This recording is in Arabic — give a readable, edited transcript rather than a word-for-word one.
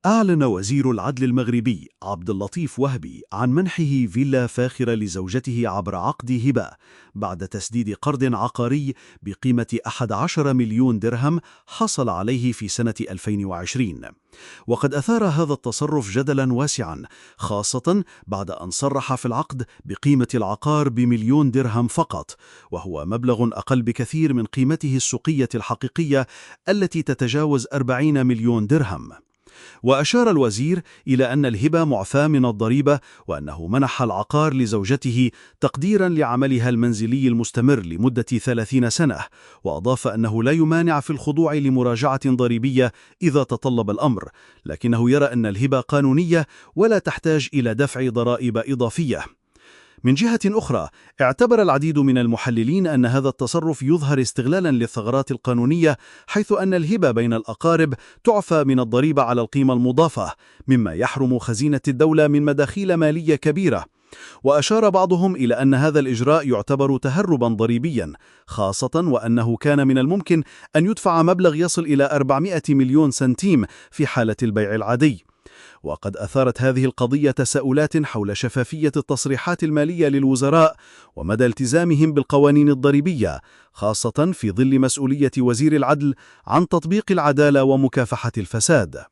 أعلن وزير العدل المغربي عبد اللطيف وهبي عن منحه فيلا فاخرة لزوجته عبر عقد هبة بعد تسديد قرض عقاري بقيمة 11 مليون درهم حصل عليه في سنة 2020. وقد أثار هذا التصرف جدلا واسعا، خاصة بعد أن صرح في العقد بقيمة العقار بمليون درهم فقط، وهو مبلغ أقل بكثير من قيمته السوقية الحقيقية التي تتجاوز 40 مليون درهم. وأشار الوزير إلى أن الهبة معفاة من الضريبة، وأنه منح العقار لزوجته تقديرا لعملها المنزلي المستمر لمدة 30 سنة، وأضاف أنه لا يمانع في الخضوع لمراجعة ضريبية إذا تطلب الأمر، لكنه يرى أن الهبة قانونية ولا تحتاج إلى دفع ضرائب إضافية. من جهة أخرى، اعتبر العديد من المحللين أن هذا التصرف يظهر استغلالا للثغرات القانونية، حيث أن الهبة بين الأقارب تعفى من الضريبة على القيمة المضافة، مما يحرم خزينة الدولة من مداخيل مالية كبيرة. وأشار بعضهم إلى أن هذا الإجراء يعتبر تهربا ضريبيا، خاصة وأنه كان من الممكن أن يدفع مبلغ يصل إلى 400 مليون سنتيم في حالة البيع العادي. وقد أثارت هذه القضية تساؤلات حول شفافية التصريحات المالية للوزراء ومدى التزامهم بالقوانين الضريبية، خاصة في ظل مسؤولية وزير العدل عن تطبيق العدالة ومكافحة الفساد.